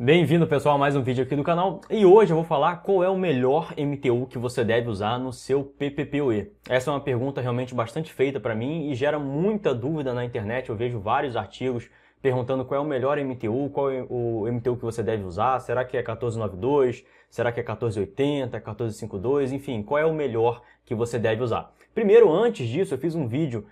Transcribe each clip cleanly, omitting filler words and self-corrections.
Bem-vindo, pessoal, a mais um vídeo aqui do canal. E hoje eu vou falar qual é o melhor MTU que você deve usar no seu PPPoE. Essa é uma pergunta realmente bastante feita para mim e gera muita dúvida na internet. Eu vejo vários artigos perguntando qual é o melhor MTU, qual é o MTU que você deve usar. Será que é 1492? Será que é 1480, 1452? Enfim, qual é o melhor que você deve usar? Primeiro, antes disso, eu fiz um vídeo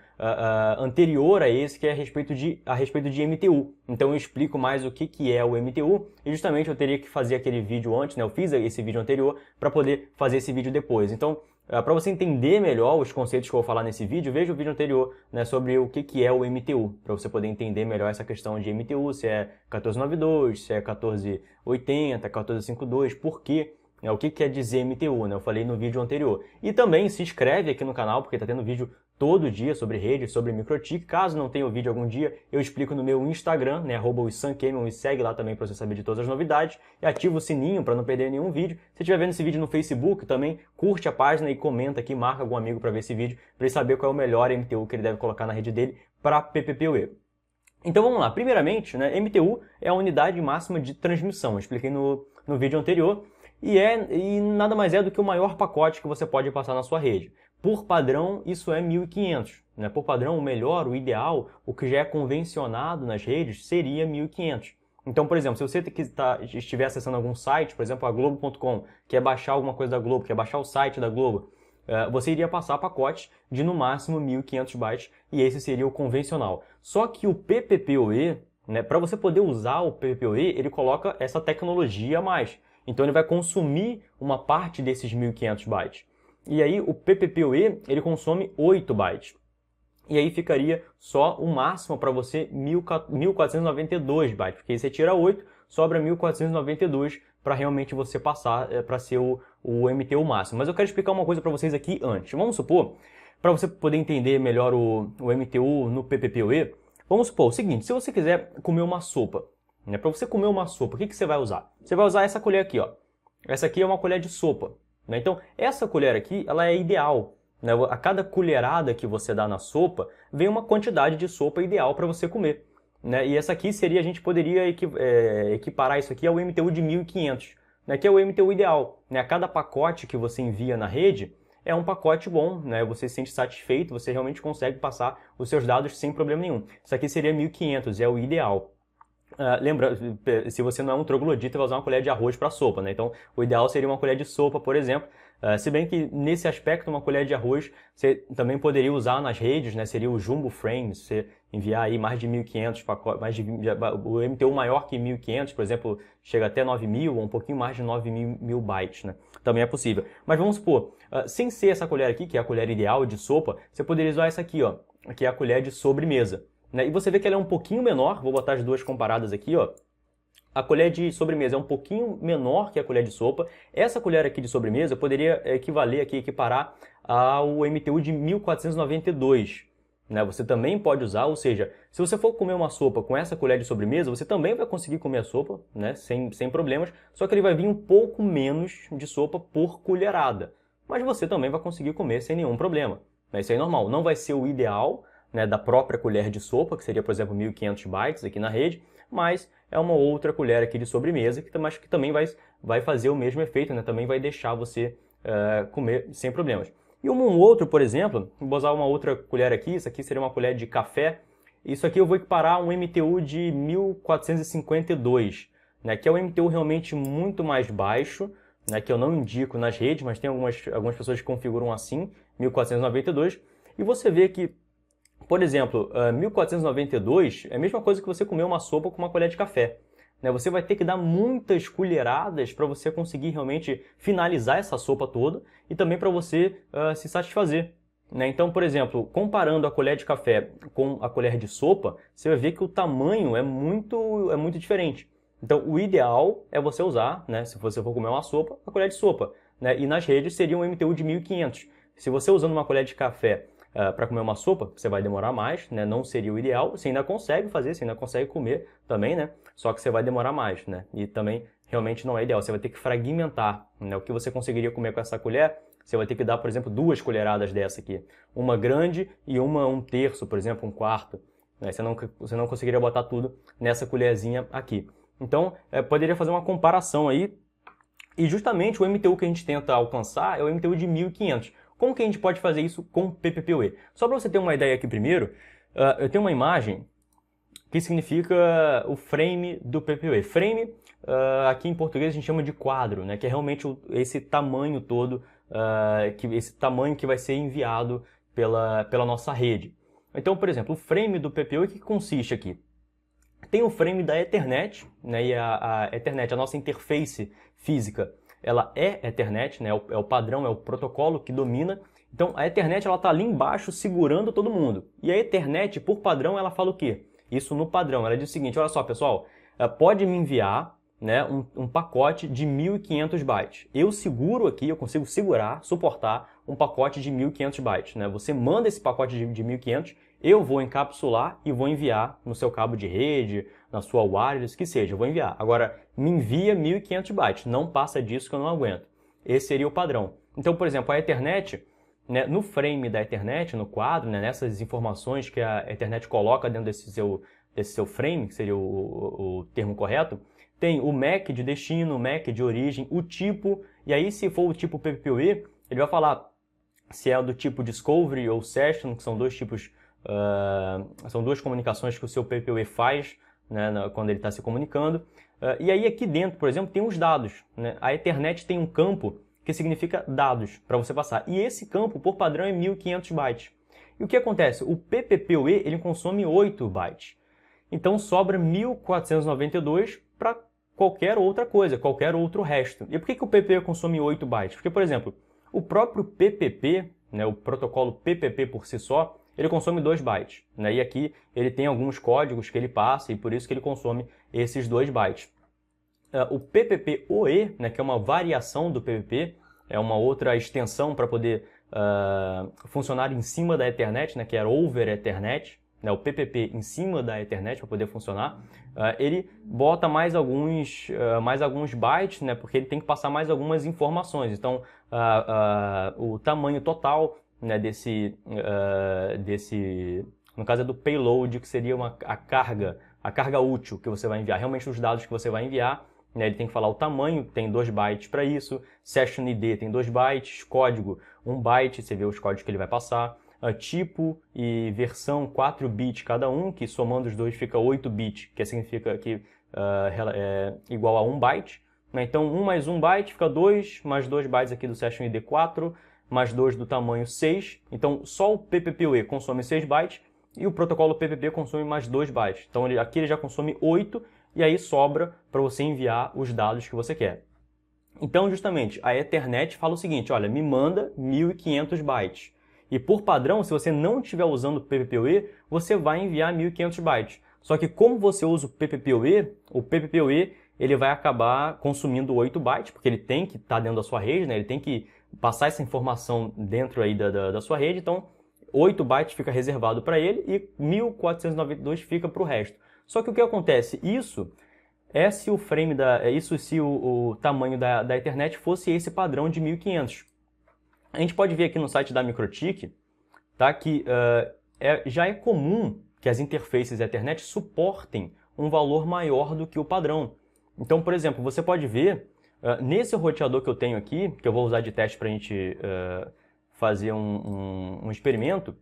anterior a esse que é a respeito de MTU. Então eu explico mais o que é o MTU e justamente eu teria que fazer aquele vídeo antes, né? Eu fiz esse vídeo anterior para poder fazer esse vídeo depois. Então, para você entender melhor os conceitos que eu vou falar nesse vídeo, veja o vídeo anterior, né, sobre o que é o MTU, para você poder entender melhor essa questão de MTU, se é 1492, se é 1480, 1452, por quê? O que quer dizer MTU, né? Eu falei no vídeo anterior. E também se inscreve aqui no canal, porque está tendo vídeo todo dia sobre rede, sobre MikroTik. Caso não tenha o vídeo algum dia, eu explico no meu Instagram, né, @oissancamon, me segue lá também para você saber de todas as novidades. E ativa o sininho para não perder nenhum vídeo. Se estiver vendo esse vídeo no Facebook, também curte a página e comenta aqui, marca algum amigo para ver esse vídeo, para ele saber qual é o melhor MTU que ele deve colocar na rede dele para PPPoE. Então vamos lá, primeiramente, né, MTU é a unidade máxima de transmissão, eu expliquei no vídeo anterior, e nada mais é do que o maior pacote que você pode passar na sua rede. Por padrão, isso é 1500. Né? Por padrão, o melhor, o ideal, o que já é convencionado nas redes, seria 1500. Então, por exemplo, se você estiver acessando algum site, por exemplo, a Globo.com, quer baixar alguma coisa da Globo, quer baixar o site da Globo, você iria passar pacotes de no máximo 1500 bytes, e esse seria o convencional. Só que o PPPoE, né, para você poder usar o PPPoE, ele coloca essa tecnologia a mais. Então ele vai consumir uma parte desses 1500 bytes. E aí o PPPoE, ele consome 8 bytes. E aí ficaria só o máximo para você 1492 bytes, porque aí você tira 8, sobra 1492 para realmente você passar para ser o MTU máximo. Mas eu quero explicar uma coisa para vocês aqui antes. Vamos supor, para você poder entender melhor o MTU no PPPoE, vamos supor o seguinte, se você quiser comer uma sopa, né, para você comer uma sopa, o que você vai usar? Você vai usar essa colher aqui, ó. Essa aqui é uma colher de sopa. Né? Então, essa colher aqui, ela é ideal. Né? A cada colherada que você dá na sopa, vem uma quantidade de sopa ideal para você comer. Né? E essa aqui seria, a gente poderia equiparar isso aqui ao MTU de 1500, né? Que é o MTU ideal. Né? A cada pacote que você envia na rede é um pacote bom, né? Você se sente satisfeito, você realmente consegue passar os seus dados sem problema nenhum. Isso aqui seria 1500, é o ideal. Lembra, se você não é um troglodita, vai usar uma colher de arroz para sopa, né? Então, o ideal seria uma colher de sopa, por exemplo. Se bem que, nesse aspecto, uma colher de arroz você também poderia usar nas redes, né? Seria o Jumbo Frame, você enviar aí mais de 1500 pacotes, o MTU maior que 1500, por exemplo, chega até 9000 ou um pouquinho mais de 9000 bytes, né? Também é possível. Mas vamos supor, sem ser essa colher aqui, que é a colher ideal de sopa, você poderia usar essa aqui, ó, que é a colher de sobremesa. Né? E você vê que ela é um pouquinho menor, vou botar as duas comparadas aqui, ó. A colher de sobremesa é um pouquinho menor que a colher de sopa. Essa colher aqui de sobremesa poderia equiparar ao MTU de 1492. Né? Você também pode usar, ou seja, se você for comer uma sopa com essa colher de sobremesa, você também vai conseguir comer a sopa, né? sem problemas, só que ele vai vir um pouco menos de sopa por colherada. Mas você também vai conseguir comer sem nenhum problema. Né? Isso aí é normal. Não vai ser o ideal, né, da própria colher de sopa, que seria, por exemplo, 1500 bytes aqui na rede, mas é uma outra colher aqui de sobremesa, mas que também vai fazer o mesmo efeito, né, também vai deixar você comer sem problemas. E um outro, por exemplo, vou usar uma outra colher aqui, isso aqui seria uma colher de café, isso aqui eu vou equiparar a um MTU de 1452, né, que é um MTU realmente muito mais baixo, né, que eu não indico nas redes, mas tem algumas pessoas que configuram assim, 1492, e você vê que, por exemplo, 1492 é a mesma coisa que você comer uma sopa com uma colher de café. Né? Você vai ter que dar muitas colheradas para você conseguir realmente finalizar essa sopa toda e também para você se satisfazer. Né? Então, por exemplo, comparando a colher de café com a colher de sopa, você vai ver que o tamanho é muito diferente. Então, o ideal é você usar, né, se você for comer uma sopa, a colher de sopa. Né? E nas redes seria um MTU de 1500. Se você usando uma colher de café para comer uma sopa, você vai demorar mais, né? Não seria o ideal. Você ainda consegue fazer, você ainda consegue comer também, né? Só que você vai demorar mais, né? E também realmente não é ideal. Você vai ter que fragmentar, né? O que você conseguiria comer com essa colher, você vai ter que dar, por exemplo, 2 colheradas dessa aqui. Uma grande e uma 1/3, por exemplo, 1/4. Né? Você não conseguiria botar tudo nessa colherzinha aqui. Então, poderia fazer uma comparação aí. E justamente o MTU que a gente tenta alcançar é o MTU de 1500. Como que a gente pode fazer isso com PPPoE? Só para você ter uma ideia aqui primeiro, eu tenho uma imagem que significa o frame do PPPoE. Frame, aqui em português a gente chama de quadro, né? Que é realmente esse tamanho todo, esse tamanho que vai ser enviado pela nossa rede. Então, por exemplo, o frame do PPPoE, o que consiste aqui? Tem o frame da Ethernet, né? E a Ethernet, a nossa interface física, ela é Ethernet, né? É o padrão, é o protocolo que domina. Então, a Ethernet ela está ali embaixo segurando todo mundo. E a Ethernet, por padrão, ela fala o quê? Isso no padrão. Ela diz o seguinte, olha só, pessoal, pode me enviar, né, um pacote de 1500 bytes. Eu seguro aqui, eu consigo segurar, suportar um pacote de 1500 bytes. Né? Você manda esse pacote de 1500, eu vou encapsular e vou enviar no seu cabo de rede, na sua wireless, que seja, eu vou enviar. Agora, me envia 1500 bytes, não passa disso que eu não aguento. Esse seria o padrão. Então, por exemplo, a Ethernet, né, no frame da Ethernet, no quadro, né, nessas informações que a Ethernet coloca dentro desse seu frame, que seria o termo correto, tem o MAC de destino, o MAC de origem, o tipo, e aí se for o tipo PPPoE, ele vai falar se é do tipo Discovery ou Session, que são dois tipos, são duas comunicações que o seu PPPoE faz, né, quando ele está se comunicando. E aí aqui dentro, por exemplo, tem os dados. Né? A Ethernet tem um campo que significa dados para você passar. E esse campo, por padrão, é 1500 bytes. E o que acontece? O PPPoE ele consome 8 bytes. Então sobra 1492 para qualquer outra coisa, qualquer outro resto. E por que o PPPoE consome 8 bytes? Porque, por exemplo, o próprio PPP, né, o protocolo PPP por si só, ele consome 2 bytes. Né? E aqui ele tem alguns códigos que ele passa e por isso que ele consome esses 2 bytes. O PPPoE, né, que é uma variação do PPP, é uma outra extensão para poder funcionar em cima da Ethernet, né, que era over Ethernet, né, o PPP em cima da Ethernet para poder funcionar. Ele bota mais alguns bytes, né, porque ele tem que passar mais algumas informações. Então, o tamanho total, né, no caso é do payload, que seria a carga útil que você vai enviar, realmente os dados que você vai enviar. Né, ele tem que falar o tamanho, tem 2 bytes para isso, Session ID tem 2 bytes, código 1 byte, você vê os códigos que ele vai passar, tipo e versão 4 bits cada um, que somando os dois fica 8 bits, que significa que é igual a 1 byte. Né? Então 1 mais 1 byte fica 2, mais 2 bytes aqui do Session ID 4, mais 2 do tamanho 6. Então só o PPPoE consome 6 bytes e o protocolo PPP consome mais 2 bytes. Então aqui ele já consome 8 e aí sobra para você enviar os dados que você quer. Então, justamente, a Ethernet fala o seguinte, olha, me manda 1500 bytes. E por padrão, se você não estiver usando o PPPoE, você vai enviar 1500 bytes. Só que como você usa o PPPoE ele vai acabar consumindo 8 bytes, porque ele tem que estar dentro da sua rede, né? Ele tem que passar essa informação dentro aí da sua rede, então 8 bytes fica reservado para ele e 1492 fica para o resto. Só que o que acontece? Isso é se o frame se o tamanho da Ethernet fosse esse padrão de 1500. A gente pode ver aqui no site da MikroTik, tá, que já é comum que as interfaces Ethernet suportem um valor maior do que o padrão. Então, por exemplo, você pode ver nesse roteador que eu tenho aqui, que eu vou usar de teste para a gente fazer um experimento,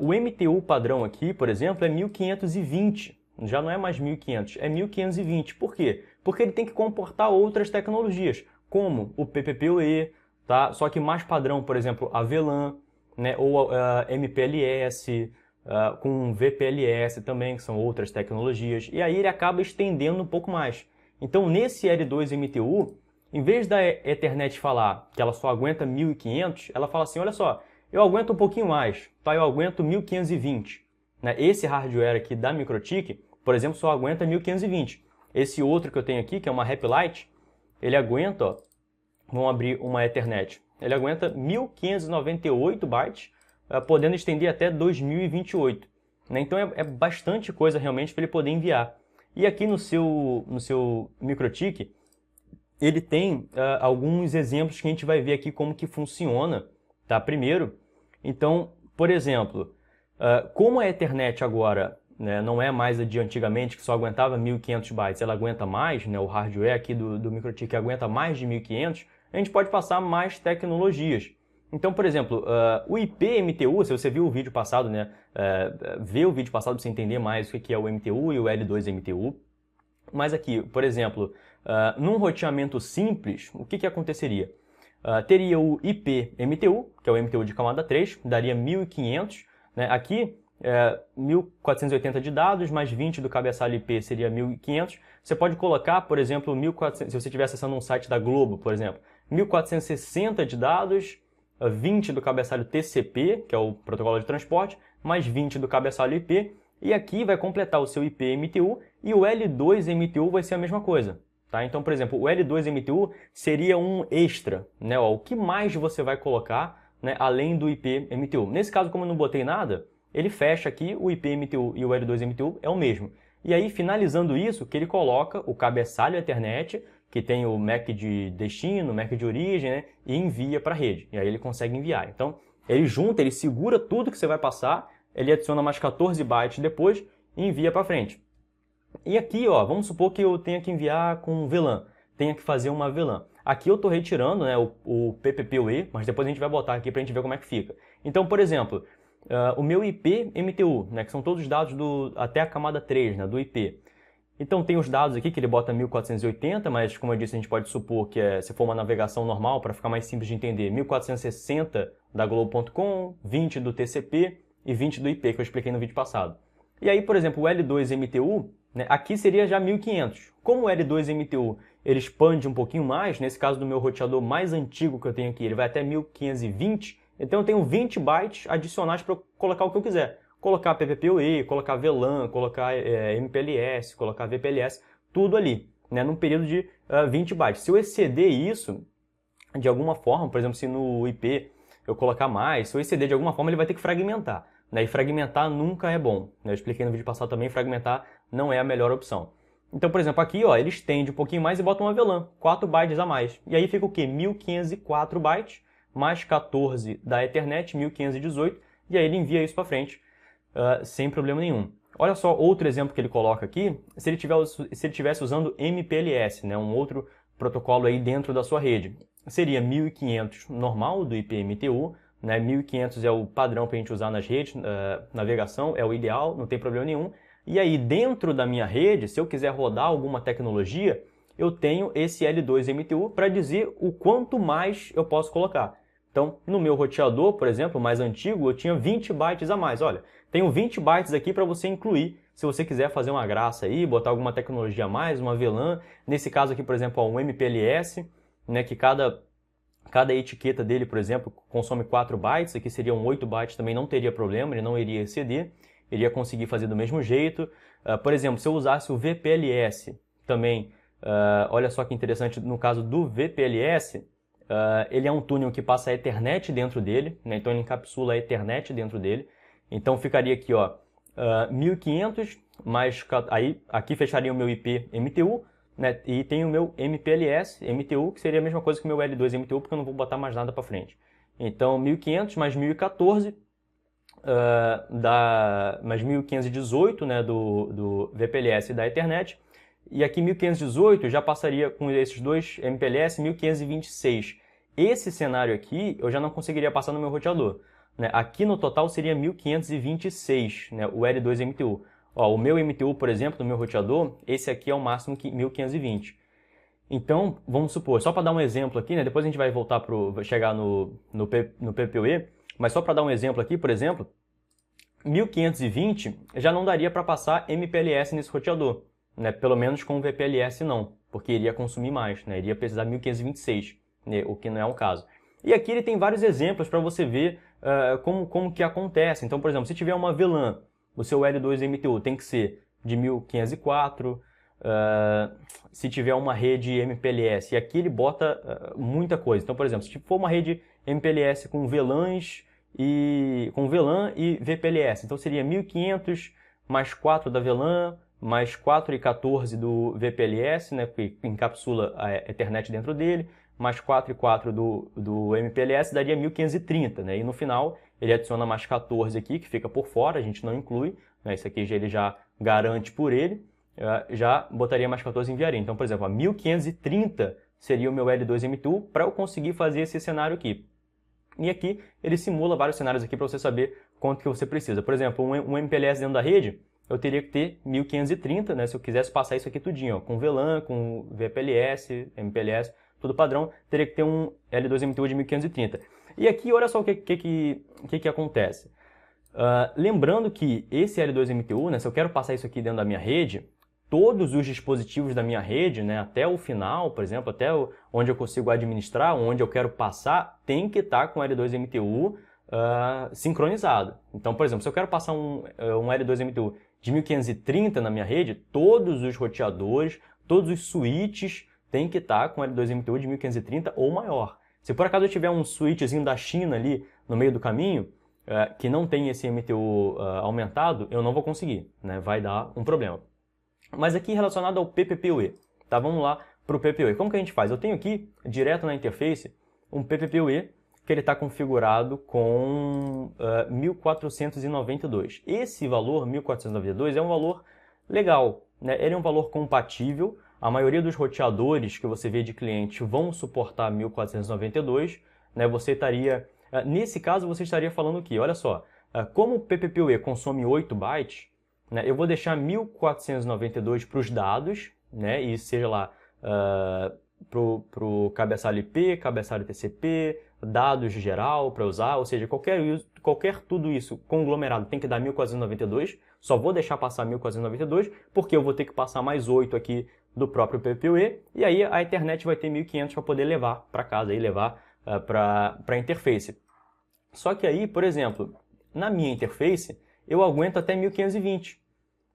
o MTU padrão aqui, por exemplo, é 1520. Já não é mais 1500, é 1520. Por quê? Porque ele tem que comportar outras tecnologias, como o PPPoE, tá? Só que mais padrão, por exemplo, a VLAN, né? Ou MPLS, com VPLS também, que são outras tecnologias. E aí ele acaba estendendo um pouco mais. Então, nesse L2 MTU, em vez da Ethernet falar que ela só aguenta 1500, ela fala assim, olha só, eu aguento um pouquinho mais, tá? Eu aguento 1520. Né? Esse hardware aqui da MikroTik, por exemplo, só aguenta 1520. Esse outro que eu tenho aqui, que é uma Happylight, ele aguenta, ó, vamos abrir uma Ethernet, ele aguenta 1598 bytes, podendo estender até 2028. Né? Então é bastante coisa realmente para ele poder enviar. E aqui no seu MikroTik, ele tem alguns exemplos que a gente vai ver aqui como que funciona, tá? Primeiro, então, por exemplo, como a Ethernet agora né, não é mais a de antigamente que só aguentava 1.500 bytes, ela aguenta mais, né, o hardware aqui do MikroTik aguenta mais de 1.500, a gente pode passar mais tecnologias. Então, por exemplo, o IP-MTU, se você viu o vídeo passado, né, vê o vídeo passado para você entender mais o que é o MTU e o L2-MTU. Mas aqui, por exemplo, num roteamento simples, o que aconteceria? Teria o IP-MTU, que é o MTU de camada 3, daria 1.500. Né? Aqui, 1.480 de dados, mais 20 do cabeçalho IP seria 1.500. Você pode colocar, por exemplo, 1.400, se você estiver acessando um site da Globo, por exemplo, 1.460 de dados, 20 do cabeçalho TCP, que é o protocolo de transporte, mais 20 do cabeçalho IP, e aqui vai completar o seu IP-MTU, e o L2-MTU vai ser a mesma coisa. Tá? Então, por exemplo, o L2-MTU seria um extra, né? O que mais você vai colocar, né, além do IP-MTU. Nesse caso, como eu não botei nada, ele fecha aqui, o IP-MTU e o L2-MTU é o mesmo. E aí, finalizando isso, que ele coloca o cabeçalho Ethernet, que tem o MAC de destino, o MAC de origem, né, e envia para a rede. E aí ele consegue enviar. Então, ele junta, ele segura tudo que você vai passar, ele adiciona mais 14 bytes depois e envia para frente. E aqui, ó, vamos supor que eu tenha que enviar com VLAN, tenha que fazer uma VLAN. Aqui eu estou retirando, né, o PPPoE, mas depois a gente vai botar aqui para a gente ver como é que fica. Então, por exemplo, o meu IP-MTU, né, que são todos os dados até a camada 3, né, do IP. Então tem os dados aqui que ele bota 1480, mas como eu disse, a gente pode supor que se for uma navegação normal, para ficar mais simples de entender, 1460 da Globo.com, 20 do TCP e 20 do IP, que eu expliquei no vídeo passado. E aí, por exemplo, o L2-MTU, né, aqui seria já 1500. Como o L2-MTU ele expande um pouquinho mais, nesse caso do meu roteador mais antigo que eu tenho aqui, ele vai até 1520, então eu tenho 20 bytes adicionais para colocar o que eu quiser. Colocar PPPoE, colocar VLAN, colocar MPLS, colocar VPLS, tudo ali, né, num período de 20 bytes. Se eu exceder isso, de alguma forma, por exemplo, se no IP eu colocar mais, se eu exceder de alguma forma, ele vai ter que fragmentar. Né, e fragmentar nunca é bom. Né, eu expliquei no vídeo passado também, fragmentar não é a melhor opção. Então, por exemplo, aqui ó, ele estende um pouquinho mais e bota uma VLAN, 4 bytes a mais. E aí fica o quê? 1504 bytes, mais 14 da Ethernet, 1518, e aí ele envia isso para frente. Sem problema nenhum. Olha só outro exemplo que ele coloca aqui, se ele estivesse usando MPLS, né, um outro protocolo aí dentro da sua rede. Seria 1500 normal do IP-MTU, né, 1500 é o padrão para a gente usar nas redes, navegação é o ideal, não tem problema nenhum. E aí dentro da minha rede, se eu quiser rodar alguma tecnologia, eu tenho esse L2-MTU para dizer o quanto mais eu posso colocar. Então, no meu roteador, por exemplo, mais antigo, eu tinha 20 bytes a mais. Olha, tenho 20 bytes aqui para você incluir, se você quiser fazer uma graça aí, botar alguma tecnologia a mais, uma VLAN. Nesse caso aqui, por exemplo, um MPLS, né, que cada etiqueta dele, por exemplo, consome 4 bytes. Aqui seriam 8 bytes, também não teria problema, ele não iria exceder. Iria conseguir fazer do mesmo jeito. Por exemplo, se eu usasse o VPLS também, olha só que interessante, no caso do VPLS, ele é um túnel que passa a Ethernet dentro dele, né? Então ele encapsula a Ethernet dentro dele. Então ficaria aqui, ó, 1500, mais, aí aqui fecharia o meu IP-MTU, né? E tem o meu MPLS-MTU, que seria a mesma coisa que o meu L2-MTU, porque eu não vou botar mais nada para frente. Então 1500 mais 1014, mais 1518, né, do VPLS e da Ethernet. E aqui 1518 já passaria com esses dois MPLS 1526. Esse cenário aqui eu já não conseguiria passar no meu roteador. Né? Aqui no total seria 1526, né, o L2-MTU. Ó, o meu MTU, por exemplo, no meu roteador, esse aqui é o máximo que 1520. Então, vamos supor, só para dar um exemplo aqui, né, depois a gente vai voltar para chegar no PPoE, mas só para dar um exemplo aqui, por exemplo, 1520 já não daria para passar MPLS nesse roteador. Né? Pelo menos com o VPLS não, porque iria consumir mais, né? Iria precisar de 1526, né? O que não é o caso. E aqui ele tem vários exemplos para você ver como que acontece. Então, por exemplo, se tiver uma VLAN, o seu L2-MTU tem que ser de 1504, se tiver uma rede MPLS, e aqui ele bota muita coisa. Então, por exemplo, se for uma rede MPLS com VLAN e VPLS, então seria 1500 mais 4 da VLAN, mais 4 e 14 do VPLS, né, que encapsula a Ethernet dentro dele, mais 4 e 4 do MPLS, daria 1530, né? E no final ele adiciona mais 14 aqui, que fica por fora, a gente não inclui, né? Isso aqui ele já garante por ele, já botaria mais 14 e enviaria. Então, por exemplo, a 1530 seria o meu L2MTU para eu conseguir fazer esse cenário aqui. E aqui ele simula vários cenários aqui para você saber quanto que você precisa. Por exemplo, um MPLS dentro da rede, eu teria que ter 1530, né? Se eu quisesse passar isso aqui tudinho, ó, com VLAN, com VPLS, MPLS, tudo padrão, teria que ter um L2MTU de 1530. E aqui, olha só o que acontece. Lembrando que esse L2MTU, né, se eu quero passar isso aqui dentro da minha rede, todos os dispositivos da minha rede, né, até o final, por exemplo, até onde eu consigo administrar, onde eu quero passar, tem que estar com o L2MTU sincronizado. Então, por exemplo, se eu quero passar um L2MTU de 1530 na minha rede, todos os roteadores, todos os switches têm que estar com L2MTU de 1530 ou maior. Se por acaso eu tiver um switchzinho da China ali no meio do caminho, que não tem esse MTU aumentado, eu não vou conseguir, né? Vai dar um problema. Mas aqui relacionado ao PPPoE, tá? Vamos lá para o PPPoE. Como que a gente faz? Eu tenho aqui, direto na interface, um PPPoE que ele está configurado com 1492. Esse valor, 1492, é um valor legal, né? Ele é um valor compatível. A maioria dos roteadores que você vê de cliente vão suportar 1492, né? Você estaria, nesse caso, você estaria falando o quê? Olha só, como o PPPoE consome 8 bytes, né, eu vou deixar 1492 para os dados, né, e seja lá para o cabeçalho IP, cabeçalho TCP, dados geral para usar, ou seja, qualquer tudo isso conglomerado tem que dar 1492, só vou deixar passar 1492, porque eu vou ter que passar mais 8 aqui do próprio PPPoE, e aí a internet vai ter 1500 para poder levar para casa, e levar para a interface. Só que aí, por exemplo, na minha interface, eu aguento até 1520.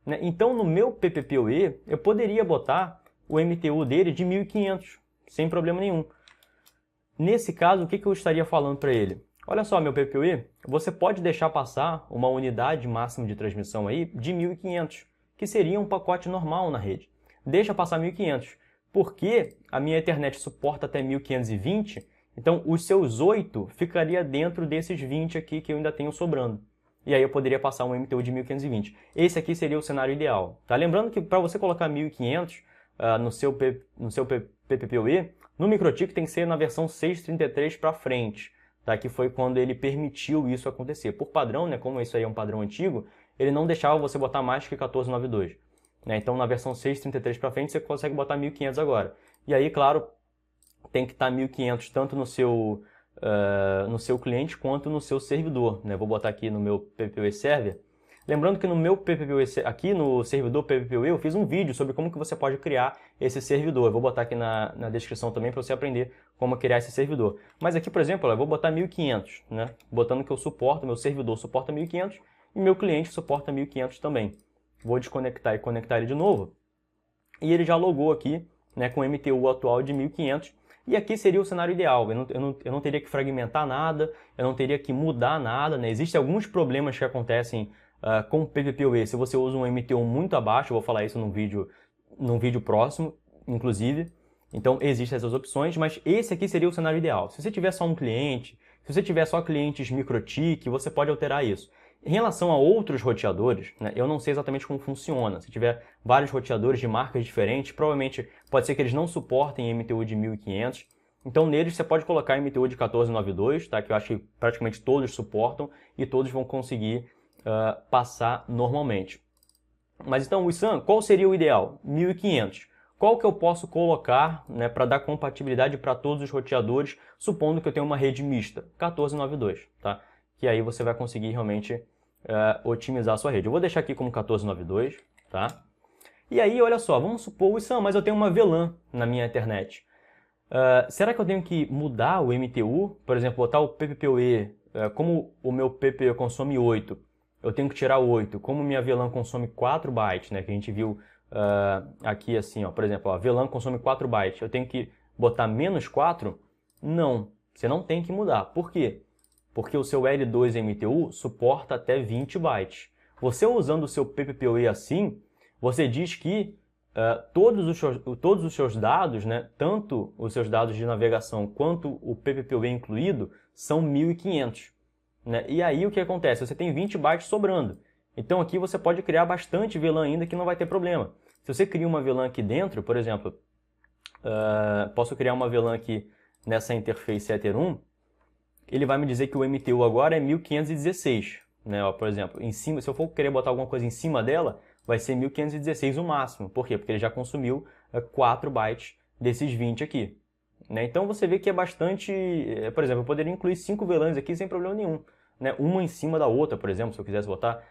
Né? Então, no meu PPPoE, eu poderia botar o MTU dele de 1500, sem problema nenhum. Nesse caso, o que eu estaria falando para ele? Olha só, meu PPPoE, você pode deixar passar uma unidade máxima de transmissão aí de 1500, que seria um pacote normal na rede. Deixa passar 1500, porque a minha internet suporta até 1520, então os seus 8 ficaria dentro desses 20 aqui que eu ainda tenho sobrando. E aí eu poderia passar um MTU de 1520. Esse aqui seria o cenário ideal. Tá? Lembrando que para você colocar 1500 no seu PPPoE, no MikroTik tem que ser na versão 6.33 para frente. Tá? Que foi quando ele permitiu isso acontecer. Por padrão, né, como isso aí é um padrão antigo, ele não deixava você botar mais que 1492. Né? Então na versão 6.33 para frente você consegue botar 1500 agora. E aí, claro, tem que estar 1500 tanto no seu cliente quanto no seu servidor. Né? Vou botar aqui no meu PPPoE Server. Lembrando que no meu PPPoE, aqui no servidor PPPoE, eu fiz um vídeo sobre como que você pode criar esse servidor. Eu vou botar aqui na descrição também para você aprender como criar esse servidor. Mas aqui, por exemplo, eu vou botar 1500, né? Botando que eu suporto, meu servidor suporta 1500 e meu cliente suporta 1500 também. Vou desconectar e conectar ele de novo. E ele já logou aqui, né, com o MTU atual de 1500. E aqui seria o cenário ideal, eu não teria que fragmentar nada, eu não teria que mudar nada, né? Existem alguns problemas que acontecem com o PPPoE se você usa um MTU muito abaixo, eu vou falar isso num vídeo próximo, inclusive. Então existem essas opções, mas esse aqui seria o cenário ideal. Se você tiver só um cliente, se você tiver só clientes MikroTik, você pode alterar isso. Em relação a outros roteadores, né, eu não sei exatamente como funciona. Se tiver vários roteadores de marcas diferentes, provavelmente pode ser que eles não suportem MTU de 1500. Então, neles você pode colocar MTU de 1492, tá, que eu acho que praticamente todos suportam e todos vão conseguir passar normalmente. Mas então, Wissam, qual seria o ideal? 1500. Qual que eu posso colocar, né, para dar compatibilidade para todos os roteadores, supondo que eu tenha uma rede mista? 1492, tá? Que aí você vai conseguir realmente otimizar a sua rede. Eu vou deixar aqui como 1492, tá? E aí, olha só, vamos supor, Wissam, mas eu tenho uma VLAN na minha internet. Será que eu tenho que mudar o MTU? Por exemplo, botar o PPPoE, como o meu PPPoE consome 8, eu tenho que tirar 8. Como minha VLAN consome 4 bytes, né, que a gente viu aqui assim, ó, por exemplo, a VLAN consome 4 bytes, eu tenho que botar menos 4? Não, você não tem que mudar. Por quê? Porque o seu L2MTU suporta até 20 bytes. Você usando o seu PPPoE assim, você diz que todos os seus dados, né, tanto os seus dados de navegação quanto o PPPoE incluído, são 1500. Né? E aí o que acontece? Você tem 20 bytes sobrando. Então aqui você pode criar bastante VLAN ainda que não vai ter problema. Se você cria uma VLAN aqui dentro, por exemplo, posso criar uma VLAN aqui nessa interface Ether 1, ele vai me dizer que o MTU agora é 1516, né? Ó, por exemplo, em cima, se eu for querer botar alguma coisa em cima dela, vai ser 1516 o máximo. Por quê? Porque ele já consumiu 4 bytes desses 20 aqui. Né? Então você vê que é bastante... Por exemplo, eu poderia incluir 5 VLANs aqui sem problema nenhum. Né? Uma em cima da outra, por exemplo, se eu quisesse botar...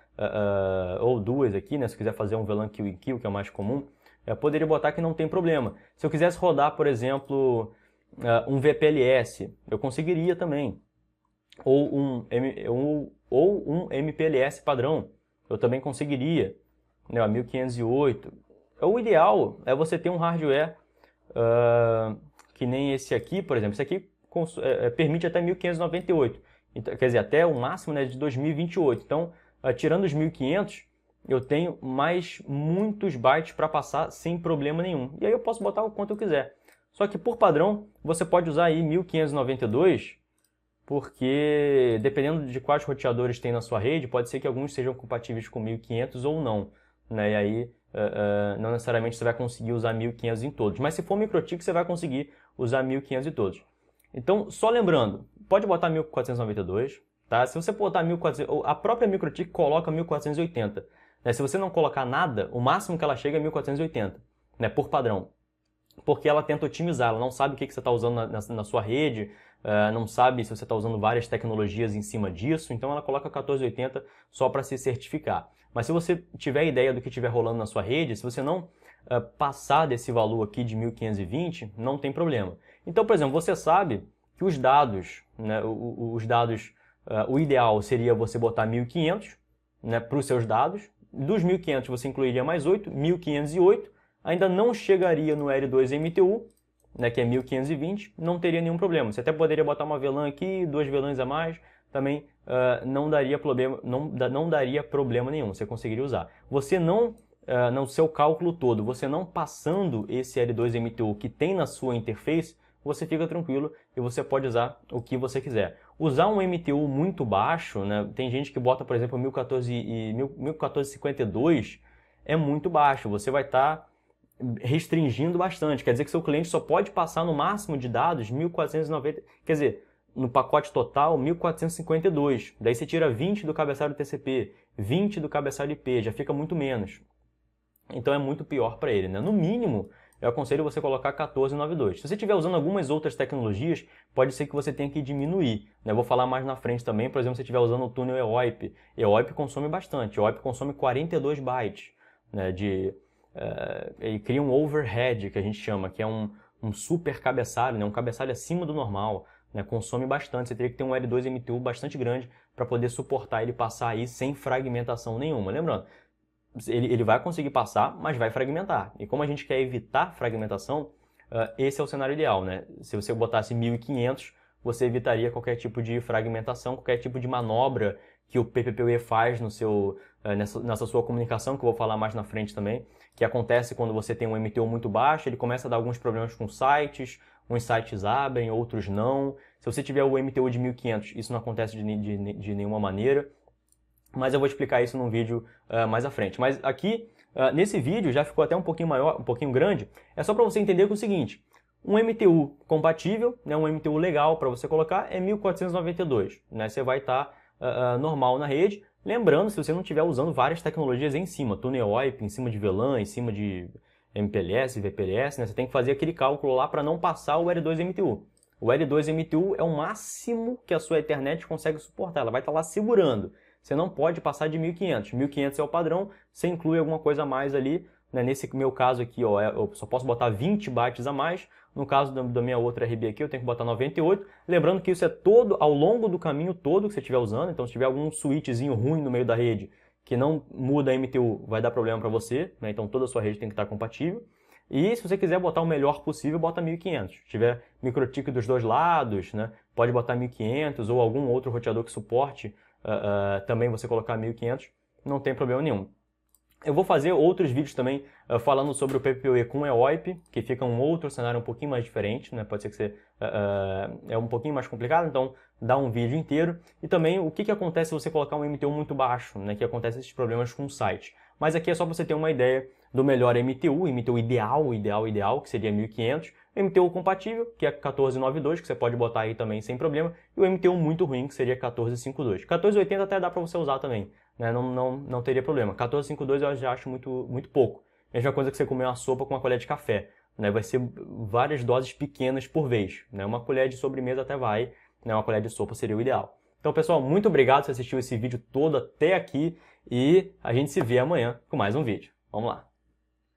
ou duas aqui, né? Se eu quiser fazer um VLAN kill em kill, que é o mais comum, eu poderia botar que não tem problema. Se eu quisesse rodar, por exemplo, um VPLS, eu conseguiria também. Ou um MPLS padrão, eu também conseguiria, né, 1508. O ideal é você ter um hardware que nem esse aqui, por exemplo. Esse aqui permite até 1598, então, quer dizer, até o máximo, né, de 2028. Então, tirando os 1500, eu tenho mais muitos bytes para passar sem problema nenhum. E aí eu posso botar o quanto eu quiser. Só que por padrão, você pode usar aí 1592, porque dependendo de quais roteadores tem na sua rede, pode ser que alguns sejam compatíveis com 1500 ou não, né? E aí não necessariamente você vai conseguir usar 1500 em todos, mas se for MikroTik você vai conseguir usar 1500 em todos. Então, só lembrando, pode botar 1492, tá? Se você botar 1400, a própria MikroTik coloca 1480, né? Se você não colocar nada, o máximo que ela chega é 1480, né? Por padrão. Porque ela tenta otimizar, ela não sabe o que você está usando na sua rede, não sabe se você está usando várias tecnologias em cima disso, então ela coloca 1480 só para se certificar. Mas se você tiver ideia do que estiver rolando na sua rede, se você não passar desse valor aqui de 1520, não tem problema. Então, por exemplo, você sabe que os dados, né, o ideal seria você botar 1500, né, para os seus dados. Dos 1500 você incluiria mais 8, 1508, ainda não chegaria no L2MTU, né, que é 1520, não teria nenhum problema. Você até poderia botar uma VLAN aqui, 2 VLANs a mais, também não daria problema nenhum, você conseguiria usar. Você não, no seu cálculo todo, você não passando esse L2MTU que tem na sua interface, você fica tranquilo e você pode usar o que você quiser. Usar um MTU muito baixo, né, tem gente que bota, por exemplo, 1452, é muito baixo, você vai estar restringindo bastante, quer dizer que seu cliente só pode passar no máximo de dados 1490, quer dizer, no pacote total 1452, daí você tira 20 do cabeçalho TCP, 20 do cabeçalho IP, já fica muito menos, então é muito pior para ele, né? No mínimo, eu aconselho você colocar 1492. Se você estiver usando algumas outras tecnologias, pode ser que você tenha que diminuir, né? Eu vou falar mais na frente também, por exemplo, se você estiver usando o túnel EOIP, EOIP consome bastante, EOIP consome 42 bytes, né, ele cria um overhead, que a gente chama, que é um super cabeçalho, né? Um cabeçalho acima do normal, né? Consome bastante, você teria que ter um L2MTU bastante grande para poder suportar ele passar aí sem fragmentação nenhuma. Lembrando, ele vai conseguir passar, mas vai fragmentar. E como a gente quer evitar fragmentação, esse é o cenário ideal, né? Se você botasse 1500, você evitaria qualquer tipo de fragmentação, qualquer tipo de manobra que o PPPoE faz no nessa sua comunicação, que eu vou falar mais na frente também, que acontece quando você tem um MTU muito baixo, ele começa a dar alguns problemas com sites, uns sites abrem, outros não. Se você tiver o MTU de 1500, isso não acontece de nenhuma maneira, mas eu vou explicar isso num vídeo mais à frente. Mas aqui, nesse vídeo, já ficou até um pouquinho maior, um pouquinho grande, é só para você entender que é o seguinte, um MTU compatível, né, um MTU legal para você colocar é 1492, né, você vai estar normal na rede. Lembrando, se você não estiver usando várias tecnologias em cima, túnel EOIP, em cima de VLAN, em cima de MPLS, VPLS, né, você tem que fazer aquele cálculo lá para não passar o L2MTU. O L2MTU é o máximo que a sua Ethernet consegue suportar, ela vai estar lá segurando. Você não pode passar de 1500. 1500 é o padrão, você inclui alguma coisa a mais ali. Né? Nesse meu caso aqui, ó, eu só posso botar 20 bytes a mais. No caso da minha outra RB aqui, eu tenho que botar 98. Lembrando que isso é todo ao longo do caminho todo que você estiver usando. Então, se tiver algum switchzinho ruim no meio da rede que não muda a MTU, vai dar problema para você. Né? Então, toda a sua rede tem que estar compatível. E se você quiser botar o melhor possível, bota 1500. Se tiver MikroTik dos dois lados, né? Pode botar 1500 ou algum outro roteador que suporte também você colocar 1500, não tem problema nenhum. Eu vou fazer outros vídeos também falando sobre o PPPoE com EOIP, que fica um outro cenário um pouquinho mais diferente, né? Pode ser que você, é um pouquinho mais complicado, então dá um vídeo inteiro. E também o que acontece se você colocar um MTU muito baixo, né? Que acontece esses problemas com o site. Mas aqui é só para você ter uma ideia do melhor MTU ideal, que seria 1500, MTU compatível, que é 1492, que você pode botar aí também sem problema, e o MTU muito ruim, que seria 1452. 1480 até dá para você usar também, né? Não teria problema. 1452 eu já acho muito pouco. Mesma coisa que você comer uma sopa com uma colher de café, né? Vai ser várias doses pequenas por vez, né? Uma colher de sobremesa até vai, né? Uma colher de sopa seria o ideal. Então, pessoal, muito obrigado por assistir esse vídeo todo até aqui e a gente se vê amanhã com mais um vídeo. Vamos lá!